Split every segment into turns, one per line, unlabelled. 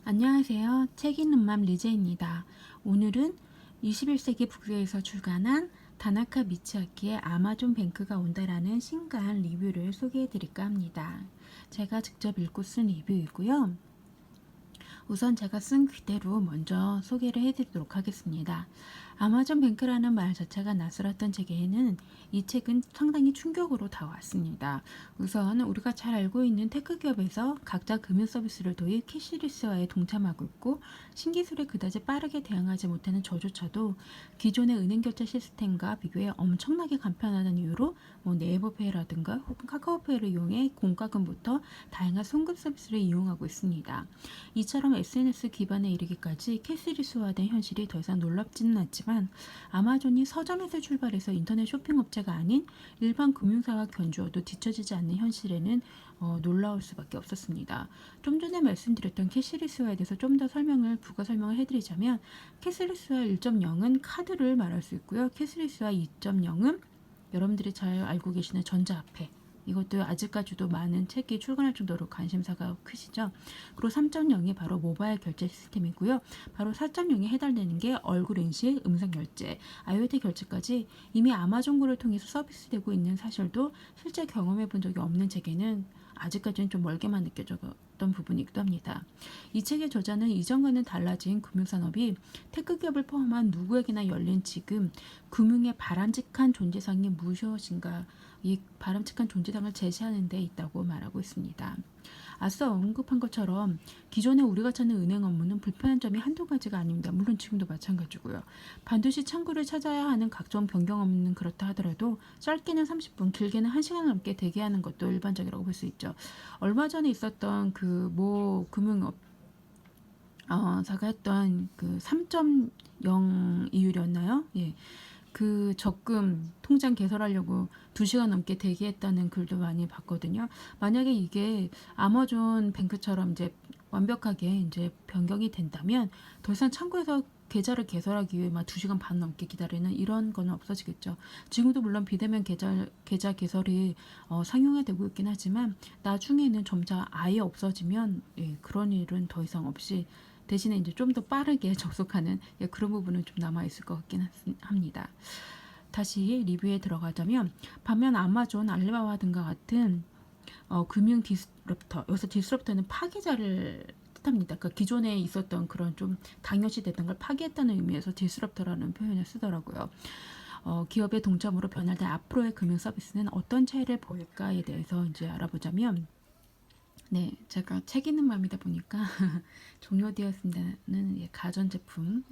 안녕하세요. 책 읽는 맘 리제입니다. 오늘은 21세기 북서에서 출간한 다나카 미치아키의 아마존 뱅크가 온다라는 신간 리뷰를 소개해 드릴까 합니다. 제가 직접 읽고 쓴 리뷰이고요. 우선 제가 쓴 그대로 먼저 소개를 해드리도록 하겠습니다. 아마존 뱅크라는 말 자체가 낯설었던 제게는 이 책은 상당히 충격으로 다왔습니다. 우선 우리가 잘 알고 있는 테크 기업에서 각자 금융 서비스를 도입 캐시리스화에 동참하고 있고 신기술에 그다지 빠르게 대응하지 못하는 저조차도 기존의 은행 결제 시스템과 비교해 엄청나게 간편하다는 이유로 네이버페이라든가 혹은 카카오페이를 이용해 공과금부터 다양한 송금 서비스를 이용하고 있습니다. 이처럼 SNS 기반에 이르기까지 캐시리스화된 현실이 더 이상 놀랍지는 않지만 아마존이 서점에서 출발해서 인터넷 쇼핑 업체가 아닌 일반 금융사와 견주어도 뒤처지지 않는 현실에는 놀라울 수밖에 없었습니다. 좀 전에 말씀드렸던 캐시리스화에 대해서 좀 더 부가 설명을 해드리자면 캐시리스화 1.0은 카드를 말할 수 있고요. 캐시리스화 2.0은 여러분들이 잘 알고 계시는 전자화폐, 이것도 아직까지도 많은 책이 출간할 정도로 관심사가 크시죠. 그리고 3.0이 바로 모바일 결제 시스템이고요. 바로 4.0에 해당되는 게 얼굴 인식, 음성 결제, IoT 결제까지 이미 아마존고를 통해서 서비스되고 있는 사실도 실제 경험해 본 적이 없는 책에는 아직까지는 좀 멀게만 느껴졌던 부분이기도 합니다. 이 책의 저자는 이전과는 달라진 금융산업이 테크 기업을 포함한 누구에게나 열린 지금 금융의 바람직한 존재상이 무엇인가, 이 바람직한 존재상을 제시하는 데 있다고 말하고 있습니다. 앞서 언급한 것처럼 기존에 우리가 찾는 은행 업무는 불편한 점이 한두 가지가 아닙니다. 물론 지금도 마찬가지고요. 반드시 창구를 찾아야 하는 각종 변경 업무는 그렇다 하더라도 짧게는 30분, 길게는 1시간 넘게 대기하는 것도 일반적이라고 볼 수 있죠. 얼마 전에 있었던 그 모 금융업 사가 했던 그 3.0 이율이었나요? 예. 그 적금 통장 개설하려고 2시간 넘게 대기했다는 글도 많이 봤거든요. 만약에 이게 아마존 뱅크처럼 이제 완벽하게 이제 변경이 된다면 더 이상 창구에서 계좌를 개설하기 위해 막 2시간 반 넘게 기다리는 이런 거는 없어지겠죠. 지금도 물론 비대면 계좌 개설이 상용화되고 있긴 하지만 나중에는 점차 아예 없어지면 그런 일은 더 이상 없이 대신에 이제 좀 더 빠르게 접속하는 그런 부분은 좀 남아 있을 것 같긴 합니다. 다시 리뷰에 들어가자면 반면 아마존, 알리바바 등과 같은 금융 디스럽터, 여기서 디스럽터는 파괴자를 뜻합니다. 그러니까 기존에 있었던 그런 좀 당연시 됐던 걸 파괴했다는 의미에서 디스럽터라는 표현을 쓰더라고요. 기업의 동참으로 변화될 앞으로의 금융 서비스는 어떤 차이를 보일까에 대해서 이제 알아보자면, 네, 제가 책 읽는 마음이다 보니까 종료되었습니다는 가전제품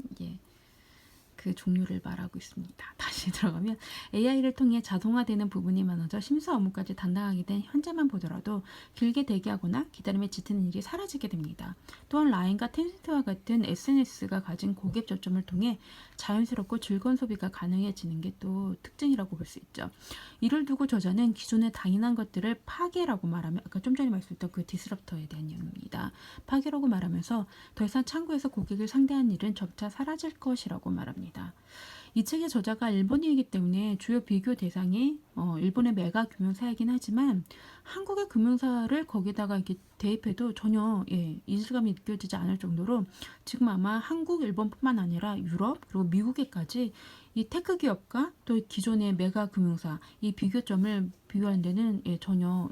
그 종류를 말하고 있습니다. 다시 들어가면 AI를 통해 자동화되는 부분이 많아져 심사 업무까지 담당하게 된 현재만 보더라도 길게 대기하거나 기다림에 지치는 일이 사라지게 됩니다. 또한 라인과 텐센트와 같은 SNS가 가진 고객 접점을 통해 자연스럽고 즐거운 소비가 가능해지는 게 또 특징이라고 볼 수 있죠. 이를 두고 저자는 기존의 당연한 것들을 파괴라고 말하며, 아까 좀 전에 말씀드렸던 그 디스럽터에 대한 내용입니다. 파괴라고 말하면서 더 이상 창구에서 고객을 상대하는 일은 점차 사라질 것이라고 말합니다. 이 책의 저자가 일본인이기 때문에 주요 비교 대상이 일본의 메가 금융사이긴 하지만 한국의 금융사를 거기다가 이렇게 대입해도 전혀 이질감이 느껴지지 않을 정도로 지금 아마 한국, 일본뿐만 아니라 유럽 그리고 미국에까지 이 테크 기업과 또 기존의 메가 금융사 이 비교점을 비교하는 데는 전혀